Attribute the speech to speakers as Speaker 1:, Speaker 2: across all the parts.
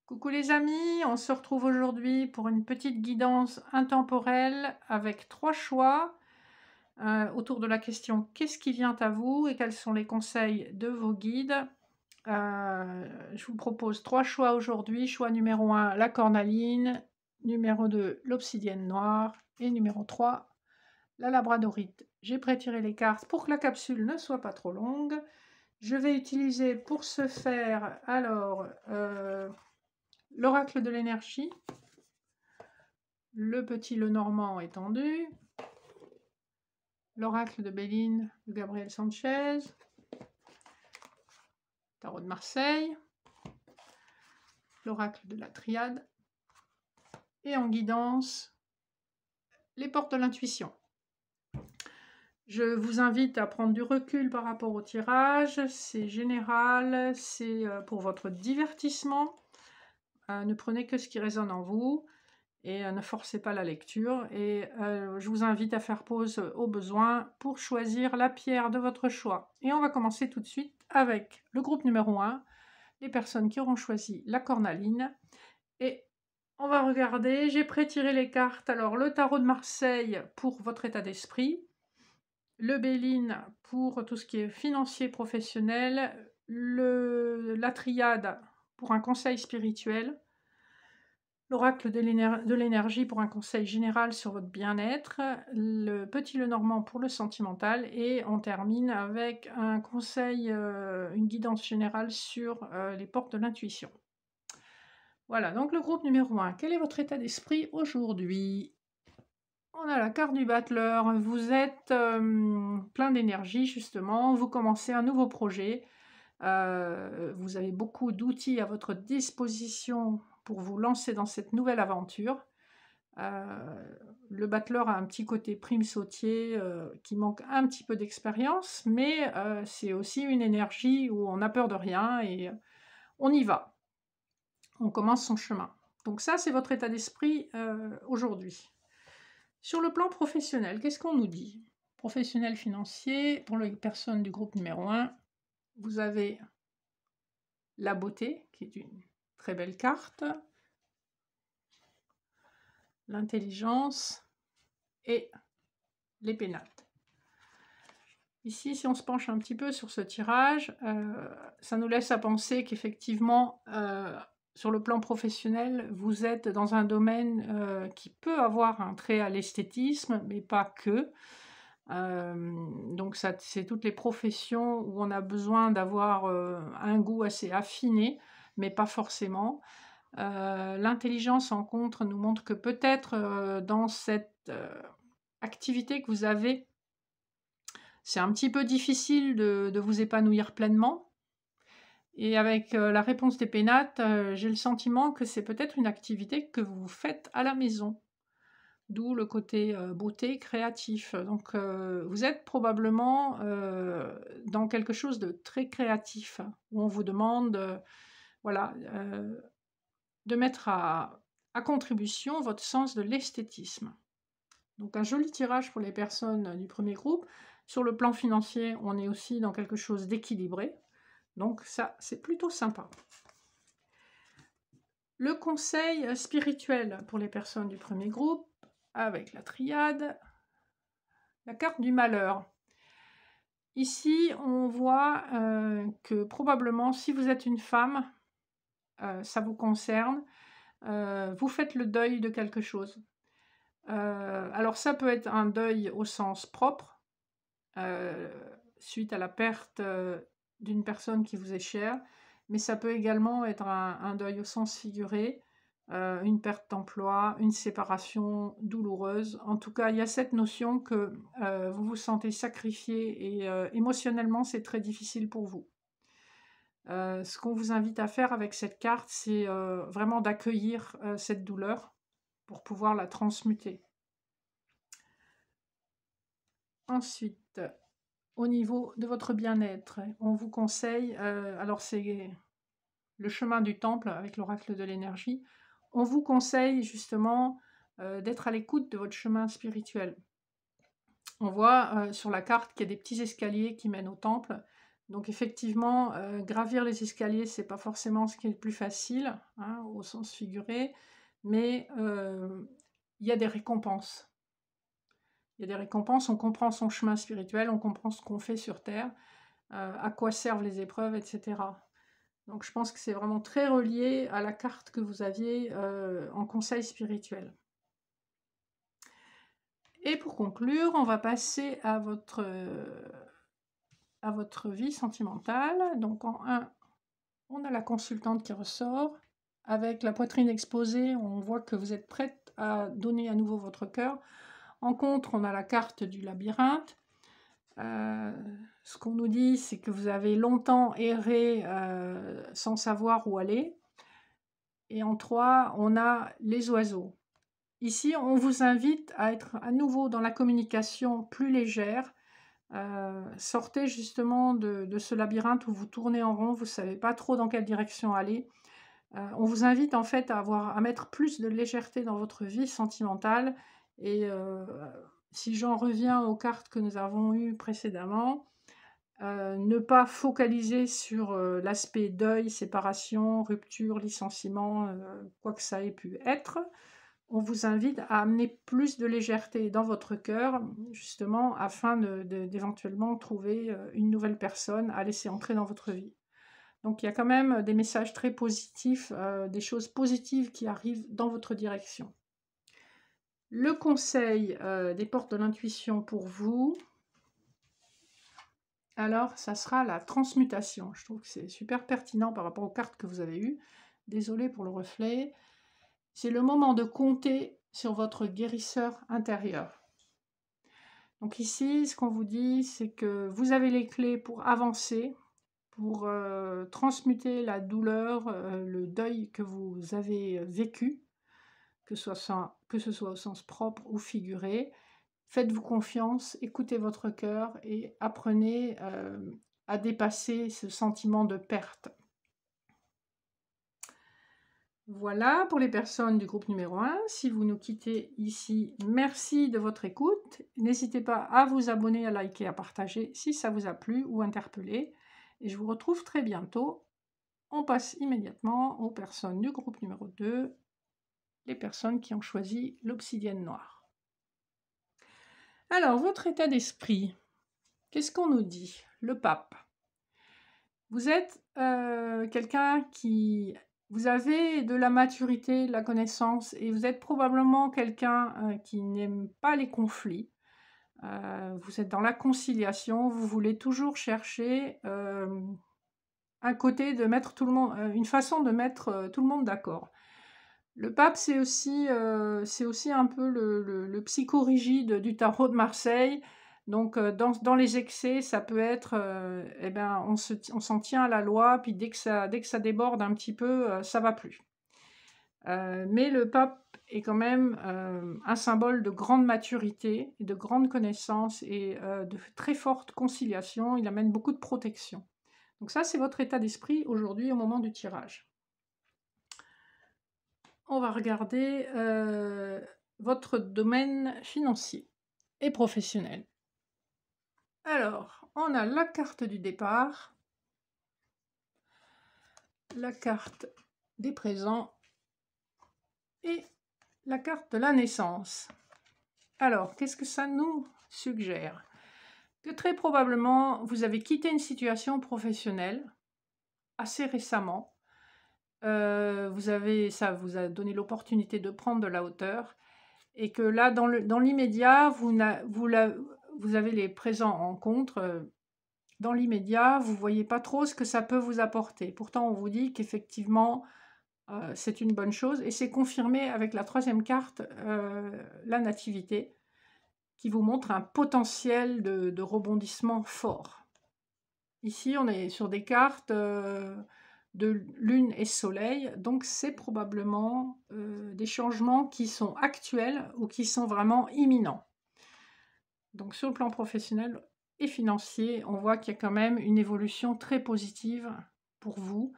Speaker 1: Coucou les amis, on se retrouve aujourd'hui pour une petite guidance intemporelle avec 3 choix autour de la question qu'est-ce qui vient à vous et quels sont les conseils de vos guides. Je vous propose 3 choix aujourd'hui. Choix numéro 1, la cornaline, numéro 2, l'obsidienne noire et numéro 3, la labradorite. J'ai prétiré les cartes pour que la capsule ne soit pas trop longue. Je vais utiliser pour ce faire alors l'oracle de l'énergie, le petit Lenormand étendu, l'oracle de Béline de Gabriel Sanchez, tarot de Marseille, l'oracle de la Triade, et en guidance, les portes de l'intuition. Je vous invite à prendre du recul par rapport au tirage, c'est général, c'est pour votre divertissement. Ne prenez que ce qui résonne en vous et ne forcez pas la lecture. Et je vous invite à faire pause au besoin pour choisir la pierre de votre choix. Et on va commencer tout de suite avec le groupe numéro 1, les personnes qui auront choisi la cornaline. Et on va regarder, j'ai prétiré les cartes. Alors le tarot de Marseille pour votre état d'esprit, le Béline pour tout ce qui est financier professionnel, la Triade pour un conseil spirituel, l'oracle de l'énergie pour un conseil général sur votre bien-être, le petit Lenormand pour le sentimental, et on termine avec un conseil, une guidance générale sur les portes de l'intuition. Voilà, donc le groupe numéro 1. Quel est votre état d'esprit aujourd'hui? On a la carte du battleur. Vous êtes plein d'énergie, justement. Vous commencez un nouveau projet. Vous avez beaucoup d'outils à votre disposition pour vous lancer dans cette nouvelle aventure. Le battleur a un petit côté prime sautier qui manque un petit peu d'expérience, mais c'est aussi une énergie où on n'a peur de rien et on y va. On commence son chemin. Donc ça, c'est votre état d'esprit aujourd'hui. Sur le plan professionnel, qu'est-ce qu'on nous dit? Professionnel financier, pour les personnes du groupe numéro 1, vous avez la beauté, qui est une très belle carte, l'intelligence et les pénates. Ici, si on se penche un petit peu sur ce tirage, ça nous laisse à penser qu'effectivement, sur le plan professionnel, vous êtes dans un domaine qui peut avoir un trait à l'esthétisme, mais pas que. Donc c'est toutes les professions où on a besoin d'avoir un goût assez affiné, mais pas forcément. L'intelligence en contre nous montre que peut-être dans cette activité que vous avez, c'est un petit peu difficile de vous épanouir pleinement. Et avec la réponse des pénates, j'ai le sentiment que c'est peut-être une activité que vous faites à la maison. D'où le côté beauté créatif. Donc vous êtes probablement dans quelque chose de très créatif, où on vous demande voilà, de mettre à contribution votre sens de l'esthétisme. Donc un joli tirage pour les personnes du premier groupe. Sur le plan financier, on est aussi dans quelque chose d'équilibré. Donc ça, c'est plutôt sympa. Le conseil spirituel pour les personnes du premier groupe, avec la triade, la carte du malheur. Ici, on voit que probablement, si vous êtes une femme, ça vous concerne, vous faites le deuil de quelque chose. Alors ça peut être un deuil au sens propre, suite à la perte d'une personne qui vous est chère, mais ça peut également être un deuil au sens figuré, une perte d'emploi, une séparation douloureuse. En tout cas, il y a cette notion que vous vous sentez sacrifié et émotionnellement, c'est très difficile pour vous. Ce qu'on vous invite à faire avec cette carte, c'est vraiment d'accueillir cette douleur pour pouvoir la transmuter. Ensuite, au niveau de votre bien-être, on vous conseille, alors c'est le chemin du temple avec l'oracle de l'énergie, on vous conseille justement d'être à l'écoute de votre chemin spirituel. On voit sur la carte qu'il y a des petits escaliers qui mènent au temple. Donc effectivement, gravir les escaliers, c'est pas forcément ce qui est le plus facile, hein, au sens figuré, mais il y a des récompenses. Il y a des récompenses, on comprend son chemin spirituel, on comprend ce qu'on fait sur terre, à quoi servent les épreuves, etc. Donc je pense que c'est vraiment très relié à la carte que vous aviez en conseil spirituel. Et pour conclure, on va passer à votre vie sentimentale. Donc en 1, on a la consultante qui ressort. Avec la poitrine exposée, on voit que vous êtes prête à donner à nouveau votre cœur. En contre, on a la carte du labyrinthe. Ce qu'on nous dit, c'est que vous avez longtemps erré sans savoir où aller. Et en 3, on a les oiseaux. Ici, on vous invite à être à nouveau dans la communication plus légère. Sortez justement de ce labyrinthe où vous tournez en rond, vous ne savez pas trop dans quelle direction aller. On vous invite en fait à mettre plus de légèreté dans votre vie sentimentale. Et si j'en reviens aux cartes que nous avons eues précédemment, ne pas focaliser sur l'aspect deuil, séparation, rupture, licenciement, quoi que ça ait pu être. On vous invite à amener plus de légèreté dans votre cœur, justement, afin d'éventuellement trouver une nouvelle personne à laisser entrer dans votre vie. Donc il y a quand même des messages très positifs, des choses positives qui arrivent dans votre direction. Le conseil des portes de l'intuition pour vous, alors ça sera la transmutation. Je trouve que c'est super pertinent par rapport aux cartes que vous avez eues. Désolée pour le reflet. C'est le moment de compter sur votre guérisseur intérieur. Donc ici, ce qu'on vous dit, c'est que vous avez les clés pour avancer, pour transmuter la douleur, le deuil que vous avez vécu, que ce soit au sens propre ou figuré. Faites-vous confiance, écoutez votre cœur et apprenez à dépasser ce sentiment de perte. Voilà pour les personnes du groupe numéro 1. Si vous nous quittez ici, merci de votre écoute. N'hésitez pas à vous abonner, à liker, à partager si ça vous a plu ou interpellé. Et je vous retrouve très bientôt. On passe immédiatement aux personnes du groupe numéro 2, les personnes qui ont choisi l'obsidienne noire. Alors, votre état d'esprit, qu'est-ce qu'on nous dit? Le pape. Vous êtes quelqu'un qui... Vous avez de la maturité, de la connaissance, et vous êtes probablement quelqu'un qui n'aime pas les conflits. Vous êtes dans la conciliation, vous voulez toujours chercher un côté de mettre tout le monde, une façon de mettre tout le monde d'accord. Le pape, c'est aussi un peu le psychorigide du tarot de Marseille. Donc, dans les excès, ça peut être, on s'en tient à la loi, puis dès que ça déborde un petit peu, ça va plus. Mais le pape est quand même un symbole de grande maturité, de grande connaissance et de très forte conciliation. Il amène beaucoup de protection. Donc ça, c'est votre état d'esprit aujourd'hui au moment du tirage. On va regarder votre domaine financier et professionnel. Alors, on a la carte du départ, la carte des présents et la carte de la naissance. Alors, qu'est-ce que ça nous suggère? Que très probablement, vous avez quitté une situation professionnelle assez récemment. Ça vous a donné l'opportunité de prendre de la hauteur. Et que là, dans l'immédiat, vous avez les présents en contre. Dans l'immédiat, vous ne voyez pas trop ce que ça peut vous apporter. Pourtant, on vous dit qu'effectivement, c'est une bonne chose. Et c'est confirmé avec la 3e carte, la nativité, qui vous montre un potentiel de rebondissement fort. Ici, on est sur des cartes de lune et soleil, donc c'est probablement des changements qui sont actuels ou qui sont vraiment imminents. Donc sur le plan professionnel et financier, on voit qu'il y a quand même une évolution très positive pour vous,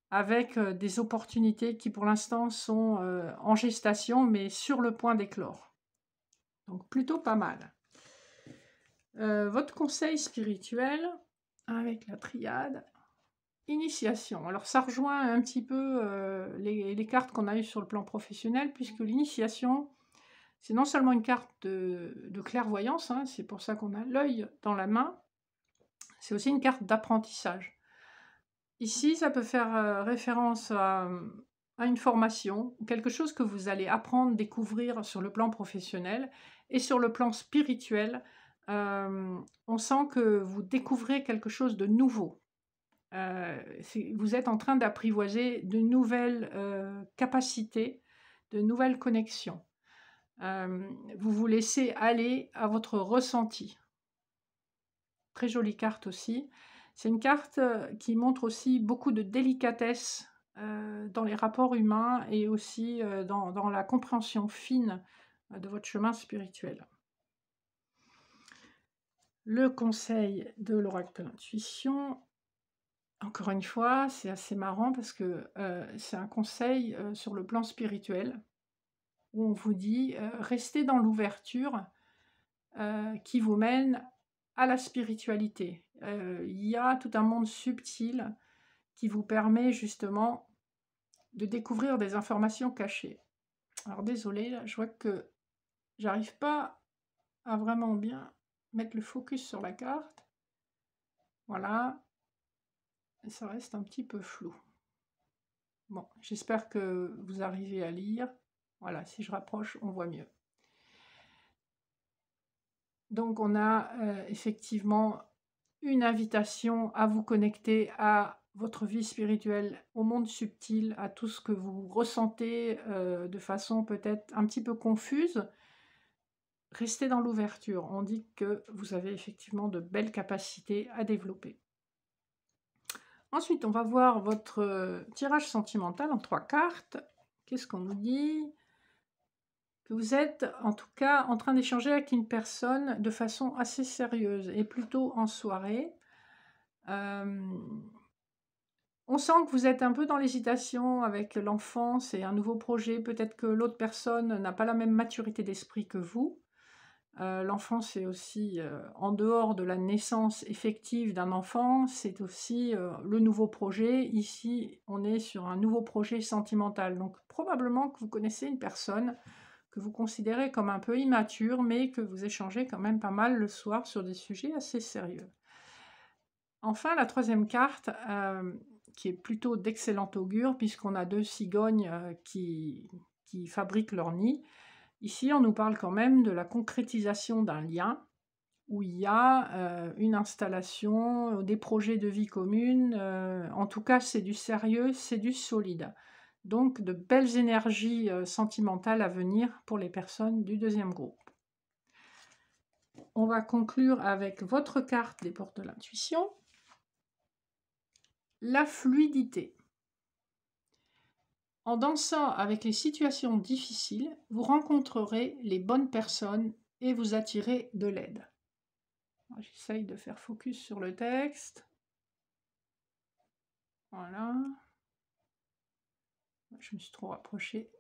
Speaker 1: avec des opportunités qui pour l'instant sont en gestation, mais sur le point d'éclore. Donc plutôt pas mal. Votre conseil spirituel, avec la triade. Initiation. Alors ça rejoint un petit peu les cartes qu'on a eues sur le plan professionnel, puisque l'initiation, c'est non seulement une carte de clairvoyance, hein, c'est pour ça qu'on a l'œil dans la main, c'est aussi une carte d'apprentissage. Ici, ça peut faire référence à une formation, quelque chose que vous allez apprendre, découvrir sur le plan professionnel et sur le plan spirituel. On sent que vous découvrez quelque chose de nouveau. Vous êtes en train d'apprivoiser de nouvelles capacités, de nouvelles connexions. Vous vous laissez aller à votre ressenti. Très jolie carte aussi. C'est une carte qui montre aussi beaucoup de délicatesse dans les rapports humains et aussi dans la compréhension fine de votre chemin spirituel. Le conseil de l'oracle de l'intuition, encore une fois, c'est assez marrant parce que c'est un conseil sur le plan spirituel où on vous dit restez dans l'ouverture qui vous mène à la spiritualité. Il y a tout un monde subtil qui vous permet justement de découvrir des informations cachées. Alors désolé, là, je vois que j'arrive pas à vraiment bien mettre le focus sur la carte. Voilà, ça reste un petit peu flou. Bon, j'espère que vous arrivez à lire. Voilà, si je rapproche, on voit mieux. Donc on a effectivement une invitation à vous connecter à votre vie spirituelle, au monde subtil, à tout ce que vous ressentez de façon peut-être un petit peu confuse. Restez dans l'ouverture. On dit que vous avez effectivement de belles capacités à développer. Ensuite, on va voir votre tirage sentimental en 3 cartes. Qu'est-ce qu'on nous dit? Que vous êtes en tout cas en train d'échanger avec une personne de façon assez sérieuse et plutôt en soirée. On sent que vous êtes un peu dans l'hésitation avec l'enfance et un nouveau projet. Peut-être que l'autre personne n'a pas la même maturité d'esprit que vous. L'enfant, c'est aussi, en dehors de la naissance effective d'un enfant, c'est aussi le nouveau projet. Ici, on est sur un nouveau projet sentimental. Donc probablement que vous connaissez une personne que vous considérez comme un peu immature, mais que vous échangez quand même pas mal le soir sur des sujets assez sérieux. Enfin, la 3e carte, qui est plutôt d'excellent augure, puisqu'on a 2 cigognes qui fabriquent leur nid. Ici, on nous parle quand même de la concrétisation d'un lien, où il y a une installation, des projets de vie commune. En tout cas, c'est du sérieux, c'est du solide. Donc, de belles énergies sentimentales à venir pour les personnes du 2e groupe. On va conclure avec votre carte des portes de l'intuition. La fluidité. En dansant avec les situations difficiles, vous rencontrerez les bonnes personnes et vous attirez de l'aide. J'essaye de faire focus sur le texte. Voilà. Je me suis trop rapprochée.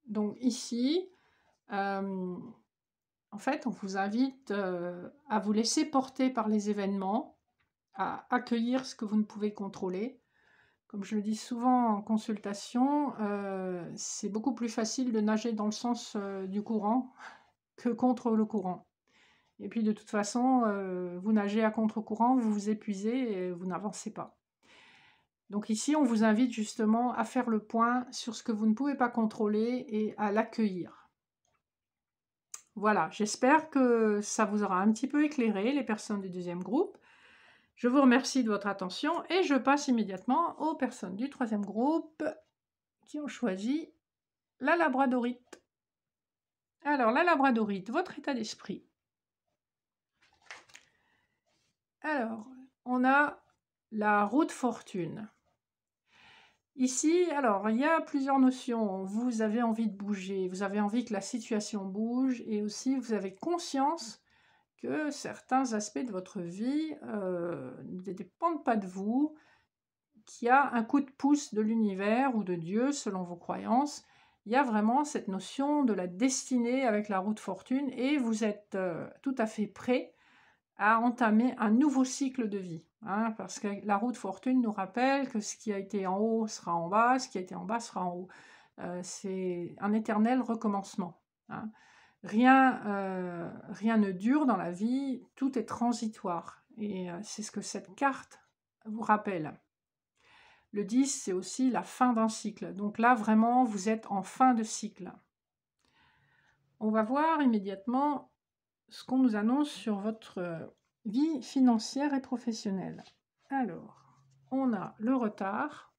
Speaker 1: Donc ici, en fait, on vous invite à vous laisser porter par les événements, à accueillir ce que vous ne pouvez contrôler. Comme je le dis souvent en consultation, c'est beaucoup plus facile de nager dans le sens du courant que contre le courant. Et puis de toute façon, vous nagez à contre-courant, vous vous épuisez et vous n'avancez pas. Donc ici, on vous invite justement à faire le point sur ce que vous ne pouvez pas contrôler et à l'accueillir. Voilà, j'espère que ça vous aura un petit peu éclairé, les personnes du 2e groupe. Je vous remercie de votre attention et je passe immédiatement aux personnes du 3e groupe qui ont choisi la labradorite. Alors, la labradorite, votre état d'esprit. Alors, on a la roue de fortune. Ici, alors, il y a plusieurs notions. Vous avez envie de bouger, vous avez envie que la situation bouge et aussi vous avez conscience que certains aspects de votre vie ne dépendent pas de vous, qu'il y a un coup de pouce de l'univers ou de Dieu, selon vos croyances, il y a vraiment cette notion de la destinée avec la roue de fortune et vous êtes tout à fait prêt à entamer un nouveau cycle de vie. Hein, parce que la roue de fortune nous rappelle que ce qui a été en haut sera en bas, ce qui a été en bas sera en haut. C'est un éternel recommencement. Hein. Rien ne dure dans la vie, tout est transitoire. Et c'est ce que cette carte vous rappelle. Le 10, c'est aussi la fin d'un cycle. Donc là, vraiment, vous êtes en fin de cycle. On va voir immédiatement ce qu'on nous annonce sur votre vie financière et professionnelle. Alors, on a le retard.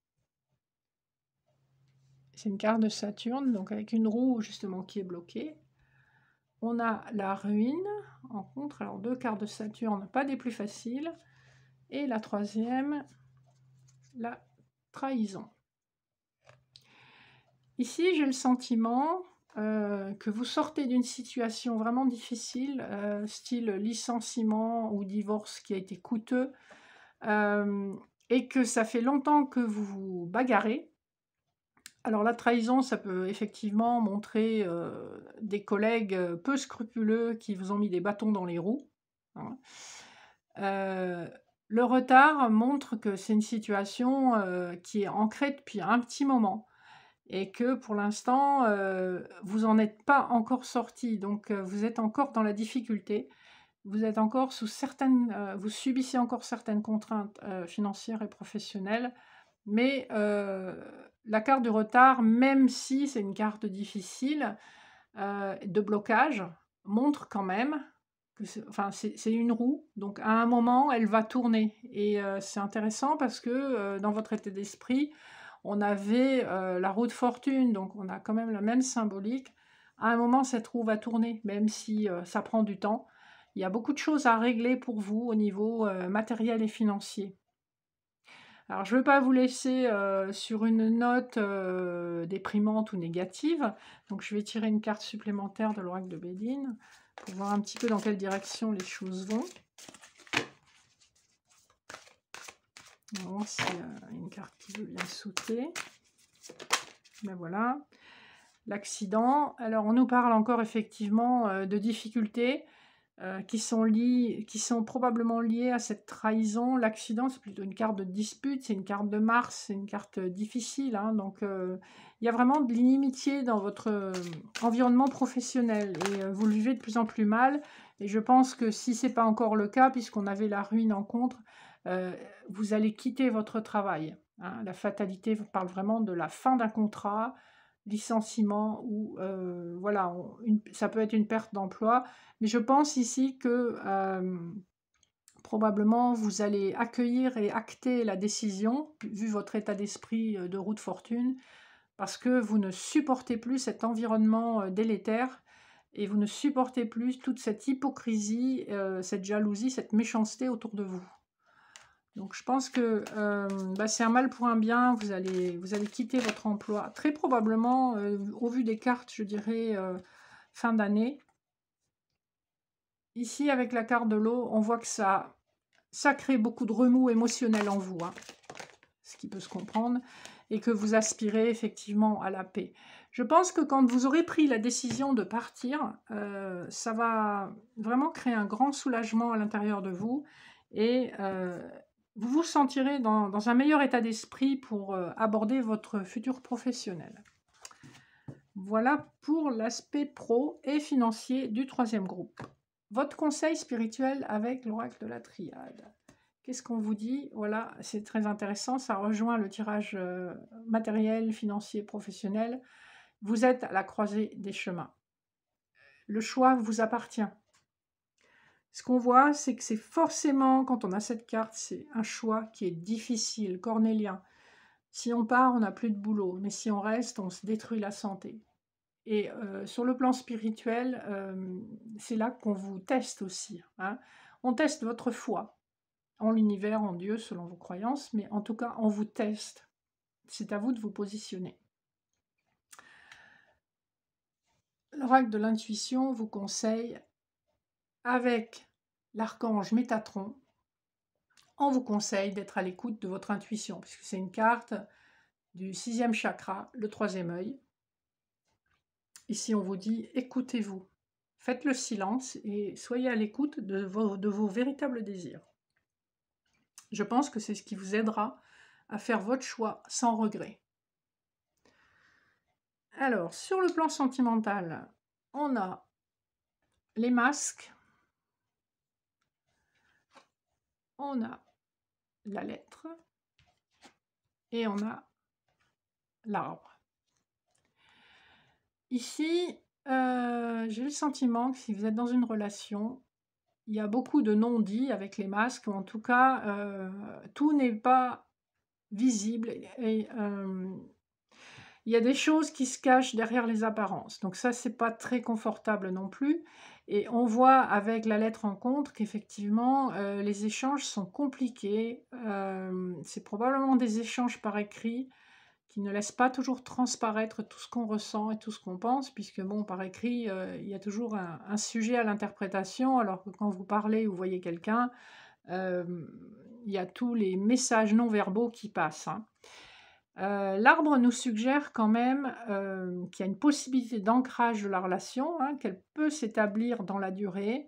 Speaker 1: C'est une carte de Saturne, donc avec une roue justement qui est bloquée. On a la ruine en contre. Alors, 2 cartes de Saturne, pas des plus faciles. Et la troisième, la trahison. Ici, j'ai le sentiment que vous sortez d'une situation vraiment difficile, style licenciement ou divorce qui a été coûteux, et que ça fait longtemps que vous vous bagarrez. Alors la trahison, ça peut effectivement montrer des collègues peu scrupuleux qui vous ont mis des bâtons dans les roues. Hein. Le retard montre que c'est une situation qui est ancrée depuis un petit moment et que pour l'instant, vous n'en êtes pas encore sorti. Donc, vous êtes encore dans la difficulté. Vous êtes encore sous certaines, vous subissez encore certaines contraintes financières et professionnelles. Mais la carte du retard, même si c'est une carte difficile de blocage, montre quand même que c'est une roue. Donc, à un moment, elle va tourner. Et c'est intéressant parce que dans votre état d'esprit, on avait la roue de fortune, donc on a quand même la même symbolique. À un moment, cette roue va tourner, même si ça prend du temps. Il y a beaucoup de choses à régler pour vous au niveau matériel et financier. Alors, je ne veux pas vous laisser sur une note déprimante ou négative. Donc, je vais tirer une carte supplémentaire de l'oracle de Bédine pour voir un petit peu dans quelle direction les choses vont. On va voir s'il y a une carte qui veut bien sauter. Ben voilà. L'accident. Alors, on nous parle encore effectivement de difficultés qui sont probablement liées à cette trahison. L'accident, c'est plutôt une carte de dispute, c'est une carte de Mars, c'est une carte difficile. Hein, donc, il y a vraiment de l'inimitié dans votre environnement professionnel et vous le vivez de plus en plus mal. Et je pense que si ce n'est pas encore le cas, puisqu'on avait la ruine en contre, vous allez quitter votre travail. Hein. La fatalité parle vraiment de la fin d'un contrat, licenciement ou voilà, ça peut être une perte d'emploi. Mais je pense ici que probablement vous allez accueillir et acter la décision, vu votre état d'esprit de roue de fortune, parce que vous ne supportez plus cet environnement délétère et vous ne supportez plus toute cette hypocrisie, cette jalousie, cette méchanceté autour de vous. Donc je pense que c'est un mal pour un bien, vous allez quitter votre emploi. Très probablement, au vu des cartes, je dirais fin d'année. Ici, avec la carte de l'eau, on voit que ça crée beaucoup de remous émotionnels en vous, hein, ce qui peut se comprendre, et que vous aspirez effectivement à la paix. Je pense que quand vous aurez pris la décision de partir, ça va vraiment créer un grand soulagement à l'intérieur de vous, et vous vous sentirez dans un meilleur état d'esprit pour aborder votre futur professionnel. Voilà pour l'aspect pro et financier du troisième groupe. Votre conseil spirituel avec l'oracle de la triade. Qu'est-ce qu'on vous dit? Voilà, c'est très intéressant, ça rejoint le tirage matériel, financier, professionnel. Vous êtes à la croisée des chemins. Le choix vous appartient. Ce qu'on voit, c'est que c'est forcément, quand on a cette carte, c'est un choix qui est difficile, cornélien. Si on part, on n'a plus de boulot, mais si on reste, on se détruit la santé. Et sur le plan spirituel, c'est là qu'on vous teste aussi. Hein. On teste votre foi en l'univers, en Dieu, selon vos croyances, mais en tout cas, on vous teste. C'est à vous de vous positionner. L'oracle de l'intuition vous conseille, avec l'archange Métatron, on vous conseille d'être à l'écoute de votre intuition, puisque c'est une carte du 6e chakra, le 3e œil. Ici, on vous dit écoutez-vous. Faites le silence et soyez à l'écoute de vos véritables désirs. Je pense que c'est ce qui vous aidera à faire votre choix sans regret. Alors, sur le plan sentimental, on a les masques, on a la lettre et on a l'arbre. Ici, j'ai le sentiment que si vous êtes dans une relation, il y a beaucoup de non-dits avec les masques, ou en tout cas, tout n'est pas visible et il y a des choses qui se cachent derrière les apparences. Donc ça, c'est pas très confortable non plus. Et on voit avec la lettre en contre qu'effectivement, les échanges sont compliqués. C'est probablement des échanges par écrit qui ne laissent pas toujours transparaître tout ce qu'on ressent et tout ce qu'on pense, puisque bon, par écrit, il y a toujours un sujet à l'interprétation, alors que quand vous parlez ou vous voyez quelqu'un, il y a tous les messages non verbaux qui passent, hein. L'arbre nous suggère quand même qu'il y a une possibilité d'ancrage de la relation, hein, qu'elle peut s'établir dans la durée.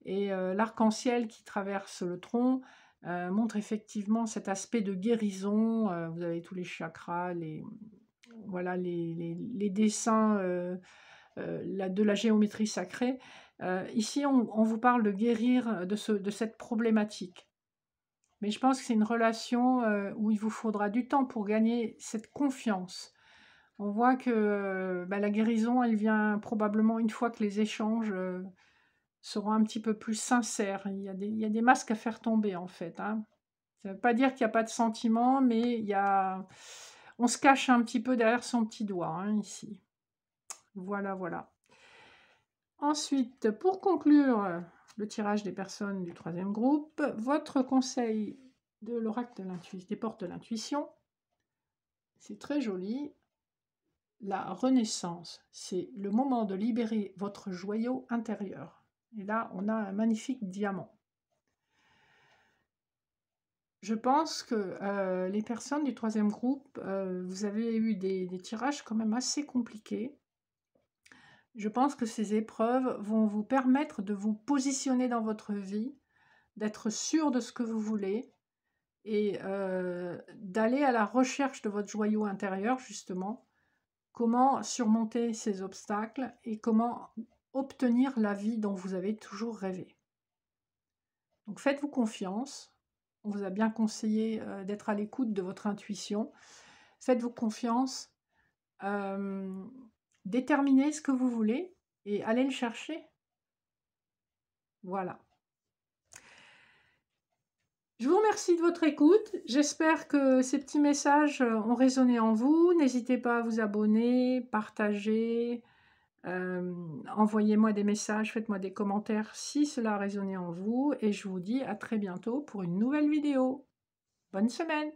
Speaker 1: Et l'arc-en-ciel qui traverse le tronc montre effectivement cet aspect de guérison. Vous avez tous les chakras, voilà, les dessins de la géométrie sacrée. Ici, on vous parle de guérir de cette problématique. Mais je pense que c'est une relation où il vous faudra du temps pour gagner cette confiance. On voit que la guérison, elle vient probablement une fois que les échanges seront un petit peu plus sincères. Il y a des masques à faire tomber, en fait, hein. Ça ne veut pas dire qu'il n'y a pas de sentiments, mais on se cache un petit peu derrière son petit doigt, hein, ici. Voilà, voilà. Ensuite, pour conclure le tirage des personnes du troisième groupe, votre conseil de l'oracle des portes de l'intuition, c'est très joli. La renaissance, c'est le moment de libérer votre joyau intérieur. Et là, on a un magnifique diamant. Je pense que les personnes du troisième groupe, vous avez eu des tirages quand même assez compliqués. Je pense que ces épreuves vont vous permettre de vous positionner dans votre vie, d'être sûr de ce que vous voulez et d'aller à la recherche de votre joyau intérieur, justement. Comment surmonter ces obstacles et comment obtenir la vie dont vous avez toujours rêvé. Donc faites-vous confiance. On vous a bien conseillé d'être à l'écoute de votre intuition. Faites-vous confiance. Déterminez ce que vous voulez et allez le chercher. Voilà. Je vous remercie de votre écoute. J'espère que ces petits messages ont résonné en vous. N'hésitez pas à vous abonner, partager, envoyez-moi des messages, faites-moi des commentaires si cela a résonné en vous. Et je vous dis à très bientôt pour une nouvelle vidéo. Bonne semaine!